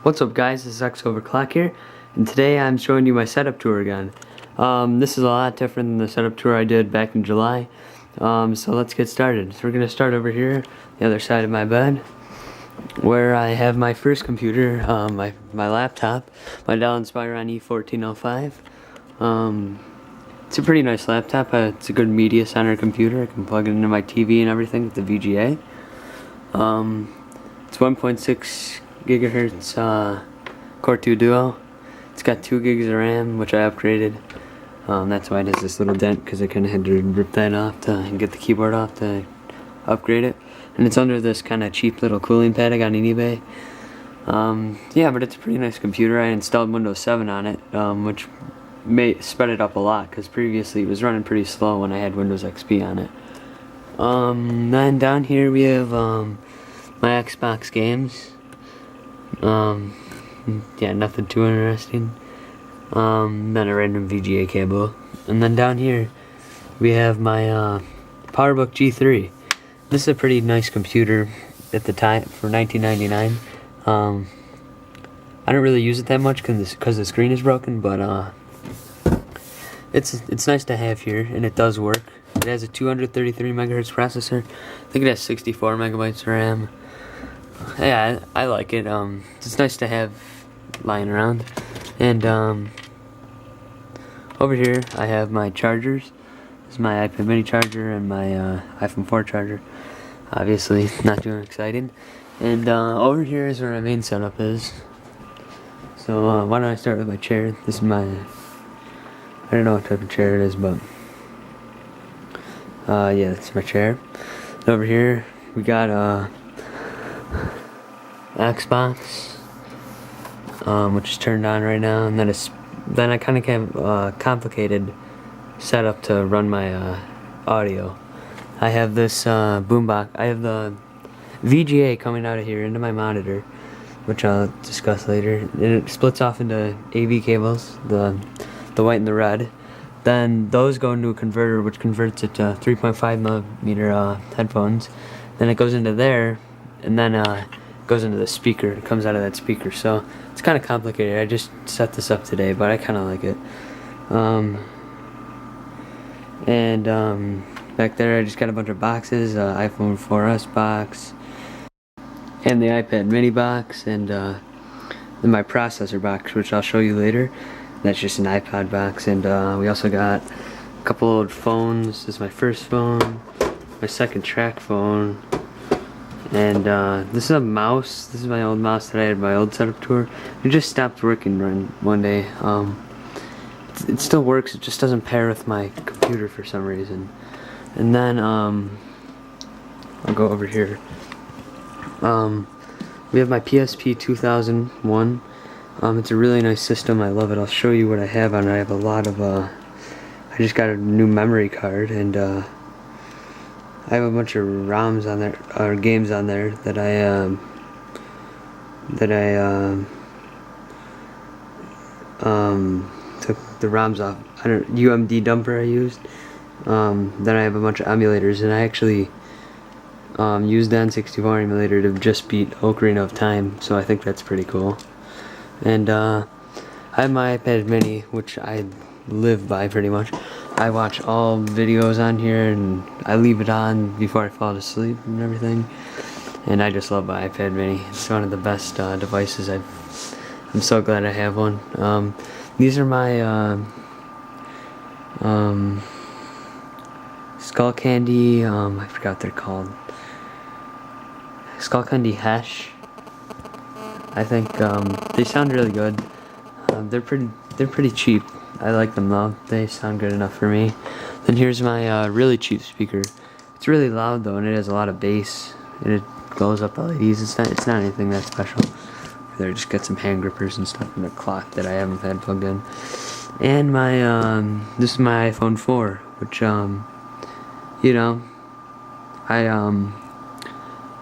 What's up guys, this is XOverclock here, and today I'm showing you my setup tour again. This is a lot different than the setup tour I did back in July, so let's get started. So we're going to start over here, the other side of my bed, where I have my first computer, my laptop, my Dell Inspiron E1405. It's a pretty nice laptop. It's a good media center computer. I can plug it into my TV and everything with the VGA. It's 1.6 gigahertz Core 2 Duo. It's got 2 gigs of RAM, which I upgraded. That's why it has this little dent, because I kind of had to rip that off to get the keyboard off to upgrade it. And it's under this kind of cheap little cooling pad I got on eBay. Yeah, but it's a pretty nice computer. I installed Windows 7 on it, which sped it up a lot, because previously it was running pretty slow when I had Windows XP on it. Then down here we have my Xbox games. Yeah, nothing too interesting. Then a random VGA cable. And then down here we have my PowerBook G3. This is a pretty nice computer at the time for $19.99. I don't really use it that much because the screen is broken, but it's nice to have here, and it does work. It has a 233 megahertz processor. I think it has 64 megabytes of RAM. Yeah, I like it. It's nice to have lying around. And over here I have my chargers. This is my iPad mini charger and my iPhone 4 charger. Obviously not too exciting. And over here is where my main setup is. So why don't I start with my chair? This is my, I don't know what type of chair it is, but yeah, that's my chair. And over here we got Xbox, which is turned on right now, and then I kind of have a complicated setup to run my audio. I have this boombox. I have the VGA coming out of here into my monitor, which I'll discuss later. And it splits off into AV cables, the white and the red. Then those go into a converter, which converts it to 3.5 millimeter headphones. Then it goes into there, and then goes into the speaker. It comes out of that speaker. So it's kind of complicated. I just set this up today, but I kind of like it. Back there I just got a bunch of boxes, iPhone 4S box, and the iPad mini box, and then my processor box, which I'll show you later. That's just an iPod box. And we also got a couple old phones. This is my first phone, my second track phone, and this is a mouse. This is my old mouse that I had my old setup tour. It just stopped working one day. It still works, it just doesn't pair with my computer for some reason. And then I'll go over here. We have my PSP 2001. It's a really nice system. I love it. I'll show you what I have on it. I have a lot of I just got a new memory card, and I have a bunch of ROMs on there, or games on there that I took the ROMs off. UMD dumper I used. Then I have a bunch of emulators, and I actually used the N64 emulator to just beat Ocarina of Time, so I think that's pretty cool. And I have my iPad mini, which I live by pretty much. I watch all videos on here, and I leave it on before I fall asleep and everything. And I just love my iPad mini. It's one of the best devices. I'm so glad I have one. These are my Skull Candy, I forgot what they're called. Skull Candy Hash, I think. They sound really good. They're pretty cheap. I like them though. They sound good enough for me. Then here's my really cheap speaker. It's really loud though, and it has a lot of bass, and it glows up LEDs. It's not anything that special. There, just got some hand grippers and stuff, and a clock that I haven't had plugged in. And my this is my iPhone 4, which you know, I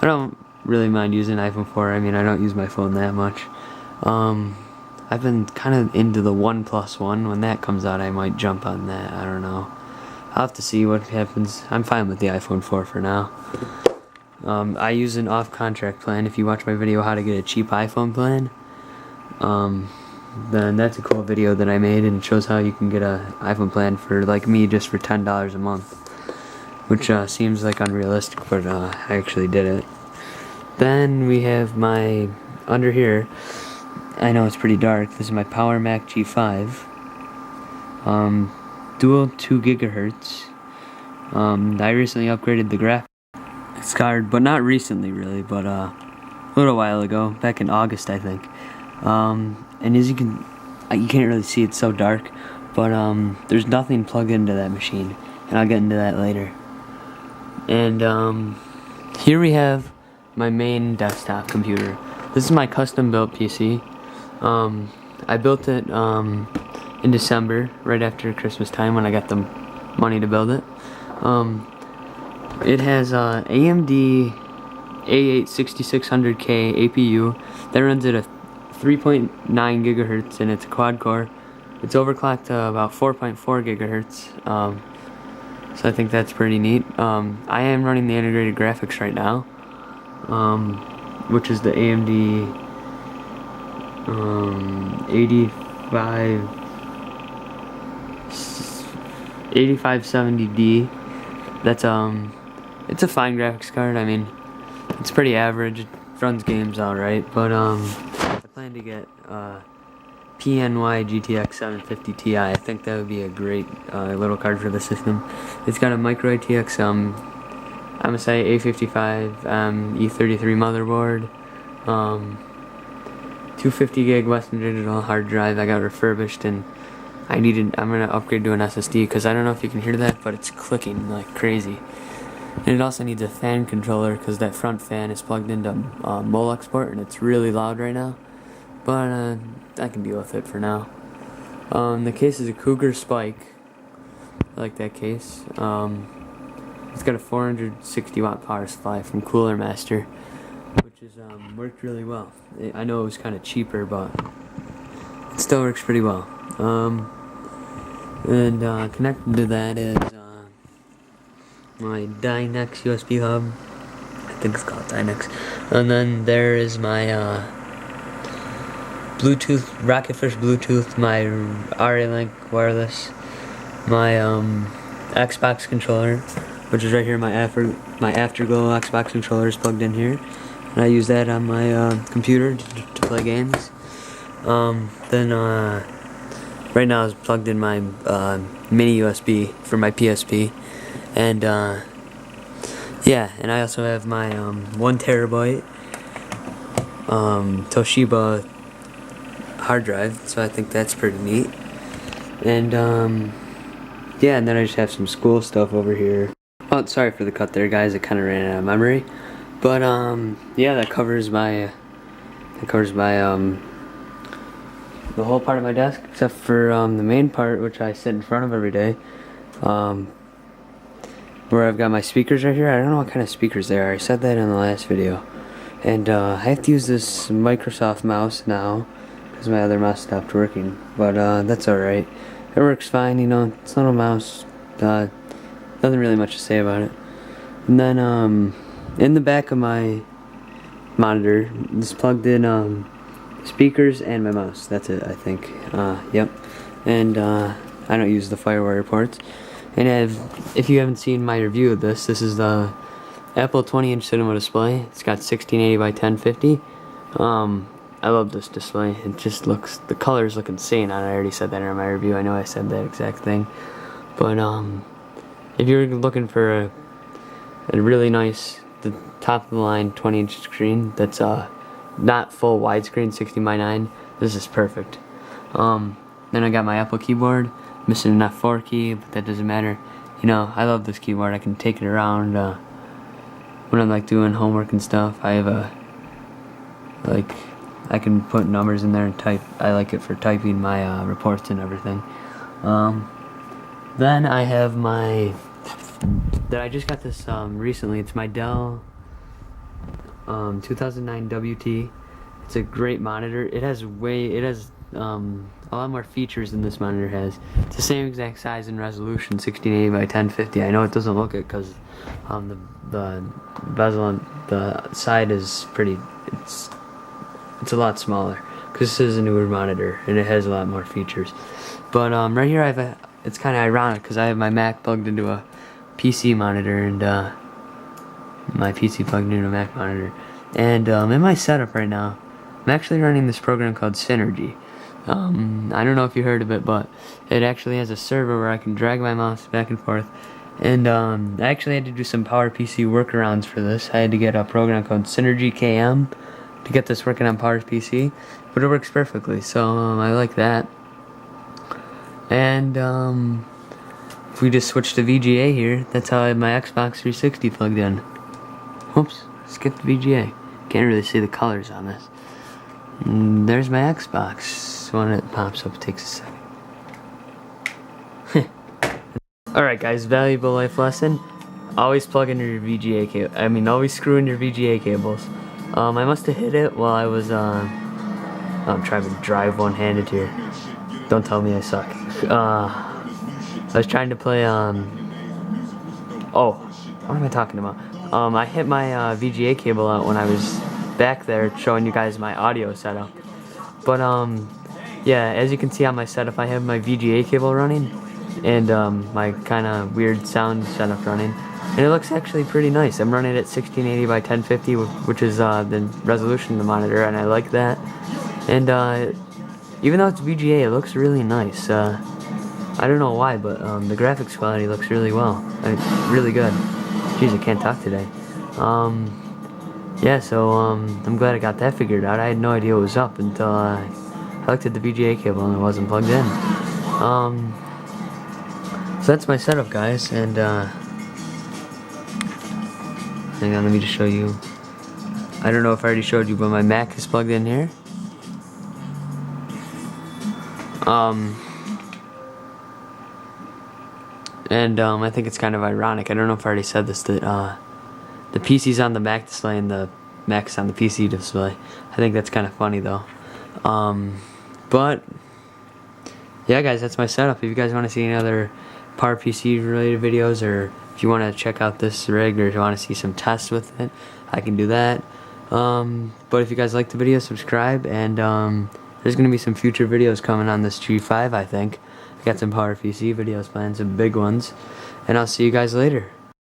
don't really mind using iPhone 4. I mean, I don't use my phone that much. I've been kind of into the OnePlus One. When that comes out, I might jump on that. I don't know. I'll have to see what happens. I'm fine with the iPhone 4 for now. I use an off-contract plan. If you watch my video how to get a cheap iPhone plan, then that's a cool video that I made, and it shows how you can get a iPhone plan for, like me, just for $10 a month, which seems like unrealistic, but I actually did it. Then we have my, under here, I know it's pretty dark, this is my Power Mac G5, dual 2 gigahertz. I recently upgraded the graphics card, but not recently really, but a little while ago, back in August I think. And as you can't really see, it's so dark, but there's nothing plugged into that machine, and I'll get into that later. And here we have my main desktop computer. This is my custom built PC. I built it in December, right after Christmas time, when I got the money to build it. It has AMD A8 6600K APU that runs at a 3.9 gigahertz, and it's a quad core. It's overclocked to about 4.4 gigahertz. So I think that's pretty neat. I am running the integrated graphics right now, which is the AMD 8570D. That's it's a fine graphics card. I mean, it's pretty average. It runs games alright, but I plan to get PNY GTX 750 Ti. I think that would be a great little card for the system. It's got a micro ATX MSI A55 E33 motherboard, 250 gig Western Digital hard drive. I got refurbished, and I'm gonna upgrade to an SSD, because I don't know if you can hear that, but it's clicking like crazy. And it also needs a fan controller, because that front fan is plugged into Molexport, and it's really loud right now. But I can deal with it for now. The case is a Cougar Spike. I like that case. It's got a 460 watt power supply from Cooler Master, which has worked really well. I know it was kind of cheaper, but it still works pretty well. And connected to that is my Dynex USB hub. I think it's called Dynex. And then there is my Bluetooth, Rocketfish Bluetooth, my RA-Link wireless, my Xbox controller, which is right here. My Afterglow Xbox controller is plugged in here, and I use that on my computer to play games. Then right now is plugged in my mini USB for my PSP, and yeah, and I also have my 1 terabyte Toshiba hard drive, so I think that's pretty neat. And yeah, and then I just have some school stuff over here. Oh, sorry for the cut there, guys. It kind of ran out of memory, but yeah, that covers my the whole part of my desk, except for the main part, which I sit in front of every day, where I've got my speakers right here. I don't know what kind of speakers they are. I said that in the last video. And I have to use this Microsoft mouse now, because my other mouse stopped working. But that's alright. It works fine, you know. It's not a mouse. Nothing really much to say about it. And then in the back of my monitor, it's plugged in speakers and my mouse. That's it, I think. Yep. And I don't use the FireWire ports. And if you haven't seen my review of this, this is the Apple 20-inch cinema display. It's got 1680 by 1050. I love this display. It just looks, the colors look insane on it. I already said that in my review. I know I said that exact thing. But if you're looking for a really nice, the top of the line 20-inch screen that's not full widescreen, 16:9, this is perfect. Then I got my Apple keyboard. Missing an F4 key, but that doesn't matter. You know, I love this keyboard. I can take it around when I'm like doing homework and stuff. I have I can put numbers in there and type. I like it for typing my reports and everything. Then I have I just got this recently. It's my Dell 2009 WT. It's a great monitor. It has a lot more features than this monitor has. It's the same exact size and resolution, 1680 by 1050. I know it doesn't look it because the bezel on the side is pretty. It's a lot smaller, because this is a newer monitor and it has a lot more features. But right here it's kind of ironic because I have my Mac plugged into a PC monitor and my PC plugged into a Mac monitor. And in my setup right now, I'm actually running this program called Synergy. I don't know if you heard of it, but it actually has a server where I can drag my mouse back and forth. And I actually had to do some PowerPC workarounds for this. I had to get a program called Synergy KM to get this working on PowerPC, but it works perfectly, so I like that. And if we just switch to VGA here, that's how I have my Xbox 360 plugged in. Oops, skipped VGA. Can't really see the colors on this. And there's my Xbox. When it pops up, it takes a second. Alright guys, valuable life lesson. Always plug in your VGA cable. Always screw in your VGA cables. I must have hit it while I was I'm trying to drive one-handed here. Don't tell me I suck. I was trying to play oh, what am I talking about? I hit my VGA cable out when I was back there showing you guys my audio setup. But yeah, as you can see on my setup, I have my VGA cable running and my kind of weird sound setup running, and it looks actually pretty nice. I'm running it at 1680 by 1050, which is the resolution of the monitor, and I like that. And even though it's VGA, it looks really nice. I don't know why, but the graphics quality looks really well. Really good. Jeez, I can't talk today. Yeah, so I'm glad I got that figured out. I had no idea what was up until I looked at the VGA cable and it wasn't plugged in. So that's my setup, guys, and hang on, let me just show you. I don't know if I already showed you, but my Mac is plugged in here. I think it's kind of ironic. I don't know if I already said this, that the PC's on the Mac display and the Mac's on the PC display. I think that's kind of funny though. But yeah, guys, that's my setup. If you guys want to see any other PowerPC related videos, or if you want to check out this rig, or if you want to see some tests with it, I can do that. But if you guys like the video, subscribe, and there's going to be some future videos coming on this G5, I think. I got some PowerPC videos planned, some big ones, and I'll see you guys later.